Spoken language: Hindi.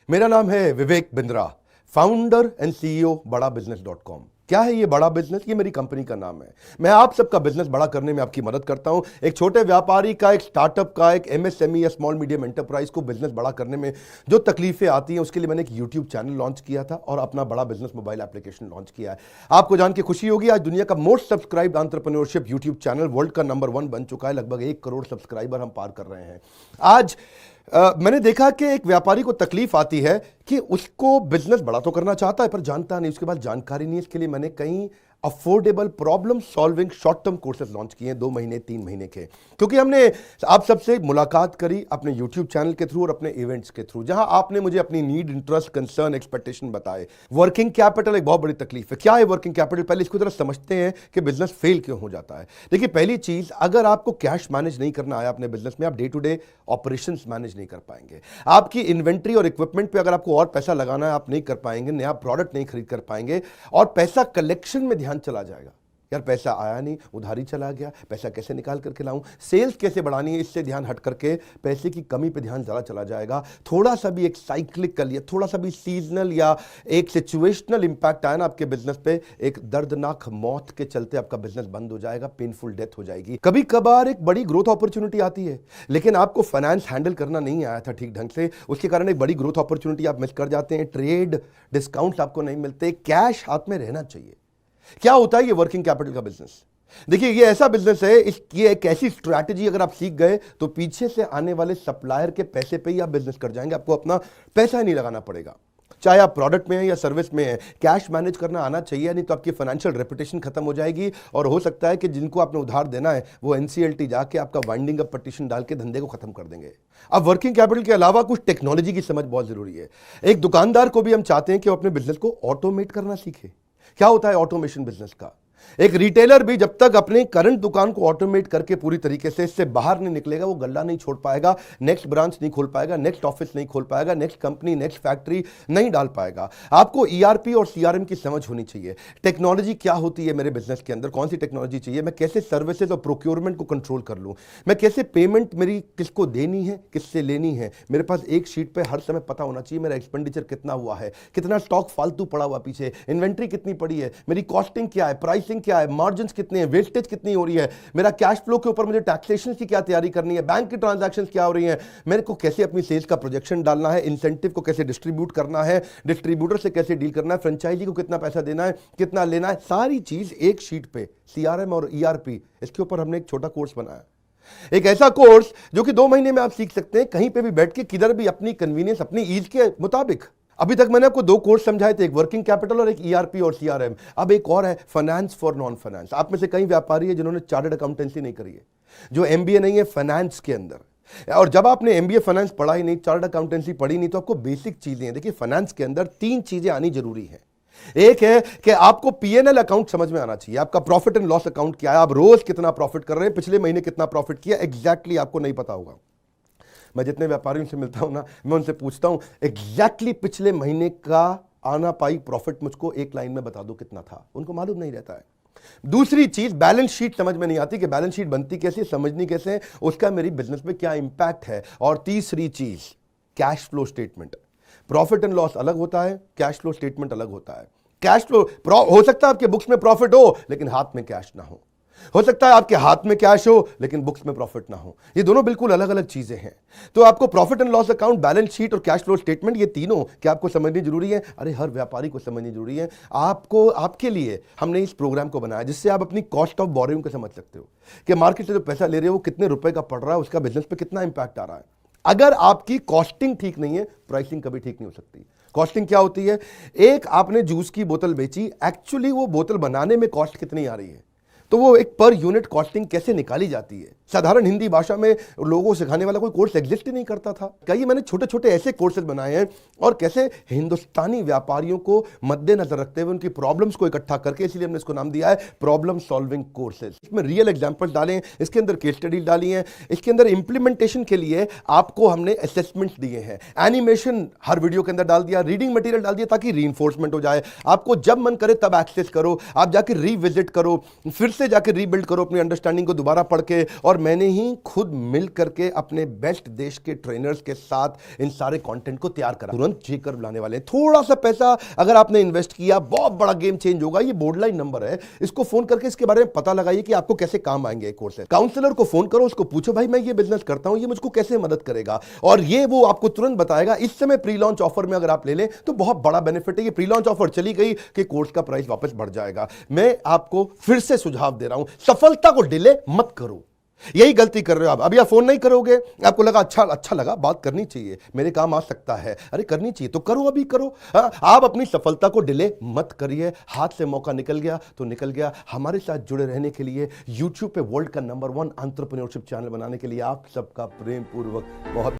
मेरा नाम है Vivek Bindra, founder and CEO बड़ा बिजनेस .com। क्या है ये बड़ा बिजनेस? ये मेरी कंपनी का नाम है। मैं आप सबका बिजनेस बड़ा करने में आपकी मदद करता हूं। एक छोटे व्यापारी का, एक स्टार्टअप का, एक एमएसएमई या स्मॉल मीडियम एंटरप्राइज को बिजनेस बड़ा करने में जो तकलीफें आती हैं, उसके लिए मैंने एक यूट्यूब चैनल लॉन्च किया था और अपना बड़ा बिजनेस मोबाइल एप्लीकेशन लॉन्च किया है। आपको जान के खुशी होगी, आज दुनिया का most subscribed entrepreneurship YouTube channel world का नंबर 1 बन चुका है। लगभग 1 करोड़ सब्सक्राइबर हम पार कर रहे हैं। आज मैंने देखा कि एक व्यापारी को तकलीफ आती है कि उसको बिजनेस बड़ा तो करना चाहता है पर जानता नहीं, उसके पास जानकारी नहीं है। इसके लिए मैंने कई affordable problem solving short term courses launch किए हैं 2 महीने 3 महीने के, क्योंकि हमने आप सबसे मुलाकात करी अपने यूट्यूब चैनल के थ्रू और अपने इवेंट्स के थ्रू, जहां आपने मुझे अपनी नीड, इंटरेस्ट, कंसर्न, एक्सपेक्टेशन बताए। वर्किंग कैपिटल एक बहुत बड़ी तकलीफ है। क्या है वर्किंग कैपिटल? पहले इसको जरा समझते हैं कि बिजनेस फेल क्यों हो जाता है। देखिए, पहली चीज, अगर आपको कैश मैनेज नहीं करना आया अपने बिजनेस में, आप day to day operations manage नहीं कर पाएंगे। आपकी इन्वेंट्री और इक्विपमेंट पे अगर आपको और पैसा लगाना है, आप नहीं कर पाएंगे। नया प्रोडक्ट नहीं खरीद कर पाएंगे और पैसा कलेक्शन में ध्यान चला जाएगा। यार पैसा आया नहीं, उधारी चला गया, पैसा कैसे निकाल करके लाऊं, सेल्स कैसे बढ़ानी है, इससे ध्यान हट करके पैसे की कमी पे ध्यान ज़्यादा चला जाएगा। थोड़ा सा भी एक साइक्लिकल या थोड़ा सा भी सीजनल या एक सिचुएशनल इंपैक्ट आया ना आपके बिजनेस पे, एक दर्दनाक मौत के चलते आपका बिजनेस बंद हो जाएगा, पेनफुल डेथ हो जाएगी। कभी कभार एक बड़ी ग्रोथ अपॉर्चुनिटी आती है, लेकिन आपको फाइनेंस हैंडल करना नहीं आया था ठीक ढंग से, उसके कारण एक बड़ी ग्रोथ अपॉर्चुनिटी आप मिस कर जाते हैं। ट्रेड डिस्काउंट आपको नहीं मिलते, कैश हाथ में रहना चाहिए। क्या होता है ये वर्किंग कैपिटल का बिजनेस? देखिए, ये ऐसा बिजनेस है, ये एक ऐसी स्ट्रैटेजी अगर आप सीख गए तो पीछे से आने वाले सप्लायर के पैसे पे ही आप बिजनेस कर जाएंगे। आपको अपना पैसा ही नहीं लगाना पड़ेगा, चाहे आप प्रोडक्ट में है या सर्विस में है। कैश मैनेज करना आना चाहिए, नहीं तो आपकी फाइनेंशियल रेपुटेशन खत्म हो जाएगी और हो सकता है कि जिनको आपने उधार देना है वो एनसीएलटी जाके आपका वाइंडिंग अप पटिशन डाल के धंधे को खत्म कर देंगे। अब वर्किंग कैपिटल के अलावा कुछ टेक्नोलॉजी की समझ बहुत जरूरी है। एक दुकानदार को भी हम चाहते हैं कि वो अपने बिजनेस को ऑटोमेट करना सीखे। क्या होता है ऑटोमेशन बिजनेस का? एक रिटेलर भी जब तक अपने करंट दुकान को ऑटोमेट करके पूरी तरीके से इससे बाहर नहीं निकलेगा, वो गल्ला नहीं छोड़ पाएगा, नेक्स्ट ब्रांच नहीं खोल पाएगा, नेक्स्ट ऑफिस नहीं खोल पाएगा, नेक्स्ट कंपनी, नेक्स्ट फैक्ट्री नहीं डाल पाएगा। आपको ईआरपी और सीआरएम की समझ होनी चाहिए। टेक्नोलॉजी क्या होती है मेरे बिजनेस के अंदर, कौन सी टेक्नोलॉजी चाहिए, मैं कैसे सर्विसेज और प्रोक्योरमेंट को कंट्रोल कर लूं, मैं कैसे पेमेंट मेरी किसको देनी है, किससे लेनी है। मेरे पास एक शीट पे हर समय पता होना चाहिए मेरा एक्सपेंडिचर कितना हुआ है, कितना स्टॉक फालतू पड़ा हुआ पीछे, इन्वेंट्री कितनी पड़ी है, मेरी कॉस्टिंग क्या है, प्राइसिंग क्या है, मार्जिन कितने हैं, वेस्टेज कितनी हो रही है, मेरा कैश फ्लो के ऊपर मुझे टैक्सेशन की क्या तैयारी करनी है, बैंक की ट्रांजैक्शंस क्या हो रही हैं, मेरे को कैसे अपनी सेल्स का प्रोजेक्शन डालना है, इंसेंटिव को कैसे डिस्ट्रीब्यूट करना है, डिस्ट्रीब्यूटर से कैसे डील करना है, फ्रेंचाइजी को कितना पैसा देना है, कितना लेना है, सारी चीज एक शीट पे, सीआरएम और ईआरपी, इसके ऊपर हमने एक छोटा कोर्स बनाया। एक ऐसा कोर्स जो कि 2 महीने में आप सीख सकते हैं, कहीं पे भी बैठ के, किधर भी, अपनी कन्वीनियंस, अपनी ईज के मुताबिक। अभी तक मैंने आपको 2 कोर्स समझाए थे, एक वर्किंग कैपिटल और एक ईआरपी और सीआरएम। अब एक और है, फाइनेंस फॉर नॉन फाइनेंस। आप में से कई व्यापारी है जिन्होंने चार्टर्ड अकाउंटेंसी नहीं करी है, जो एमबीए नहीं है फाइनेंस के अंदर। और जब आपने एमबीए फाइनेंस पढ़ा ही नहीं, चार्टर्ड अकाउंटेंसी पढ़ी नहीं, तो आपको बेसिक चीजें हैं। देखिए, फाइनेंस के अंदर 3 चीजें आनी जरूरी है। एक है कि आपको पीएनएल अकाउंट समझ में आना चाहिए, आपका प्रॉफिट एंड लॉस अकाउंट क्या है, आप रोज कितना प्रॉफिट कर रहे हैं, पिछले महीने कितना प्रॉफिट किया, एग्जैक्टली आपको नहीं पता होगा। मैं जितने व्यापारियों से मिलता हूं ना, मैं उनसे पूछता हूं एग्जैक्टली पिछले महीने का आना पाई प्रॉफिट मुझको एक लाइन में बता दो कितना था, उनको मालूम नहीं रहता है। दूसरी चीज, बैलेंस शीट समझ में नहीं आती कि बैलेंस शीट बनती कैसे, समझनी कैसे, उसका मेरी बिजनेस में क्या इंपैक्ट है। और तीसरी चीज, cash flow statement. Profit and loss अलग होता है, कैश फ्लो स्टेटमेंट अलग होता है। कैश फ्लो हो सकता है आपके बुक्स में प्रॉफिट हो लेकिन हाथ में कैश ना हो सकता है आपके हाथ में कैश हो लेकिन बुक्स में प्रॉफिट ना हो। ये दोनों बिल्कुल अलग अलग चीजें हैं। तो आपको profit and loss account, balance sheet और कैश फ्लो स्टेटमेंट, ये तीनों क्या आपको समझनी जरूरी है? अरे हर व्यापारी को समझनी जरूरी है। आपको, आपके लिए हमने इस प्रोग्राम को बनाया जिससे आप अपनी कॉस्ट ऑफ बोरोइंग को समझ सकते हो कि मार्केट से जो पैसा ले रहे हो वो कितने रुपए का पड़ रहा है, उसका बिजनेस पे कितना इंपैक्ट आ रहा है। अगर आपकी कॉस्टिंग ठीक नहीं है, प्राइसिंग कभी ठीक नहीं हो सकती। कॉस्टिंग क्या होती है? एक आपने जूस की बोतल बेची, एक्चुअली वो बोतल बनाने में कॉस्ट कितनी आ रही है, तो वो एक पर यूनिट कॉस्टिंग कैसे निकाली जाती है। साधारण हिंदी भाषा में लोगों को सिखाने वाला कोई कोर्स एग्जिस्ट ही नहीं करता था। कई मैंने छोटे छोटे ऐसे कोर्सेज बनाए हैं और कैसे हिंदुस्तानी व्यापारियों को मद्देनजर रखते हुए उनकी प्रॉब्लम्स को इकट्ठा करके, इसलिए हमने इसको नाम दिया है प्रॉब्लम सॉल्विंग कोर्सेज। इसमें रियल एग्जांपल्स डाले हैं, इसके अंदर केस स्टडी डाली हैं, इसके अंदर इंप्लीमेंटेशन के लिए आपको हमने असेसमेंट्स दिए हैं, एनिमेशन हर वीडियो के अंदर डाल दिया, रीडिंग मटेरियल डाल दिया ताकि रीइंफोर्समेंट हो जाए। आपको जब मन करे तब एक्सेस करो, आप जाके रिविजिट करो, फिर से जाके रीबिल्ड करो अपनी अंडरस्टैंडिंग को दोबारा पढ़ के। और मैंने ही खुद मिल करके अपने बेस्ट देश के ट्रेनर्स के साथ इन सारे कंटेंट को तैयार करा। तुरंत जी कर्व लाने वाले हैं। थोड़ा सा पैसा अगर आपने इन्वेस्ट किया, बहुत बड़ा गेम चेंज होगा। ये बोर्डलाइन नंबर है, इसको फोन करके इसके बारे में पता लगाइए कि आपको कैसे काम आएंगे कोर्स है। काउंसलर को फोन करो, उसको पूछो भाई मैं ये बिजनेस करता हूं, ये मुझको कैसे मदद करेगा, और ये वो आपको तुरंत बताएगा। इस समय प्री लॉन्च ऑफर में अगर आप ले लें तो बहुत बड़ा बेनिफिट है। ये प्री लॉन्च ऑफर चली गई कि कोर्स का प्राइस वापस बढ़ जाएगा। मैं आपको फिर से सुझाव दे रहा हूं, सफलता को डिले मत करो। यही गलती कर रहे हो आप। अभी आप फोन नहीं करोगे, आपको लगा अच्छा लगा, बात करनी चाहिए, मेरे काम आ सकता है, अरे करनी चाहिए तो करो, अभी करो। आप अपनी सफलता को डिले मत करिए। हाथ से मौका निकल गया तो निकल गया। हमारे साथ जुड़े रहने के लिए, यूट्यूब पे वर्ल्ड का नंबर 1 एंटरप्रेन्योरशिप चैनल बनाने के लिए आप सबका प्रेम पूर्वक बहुत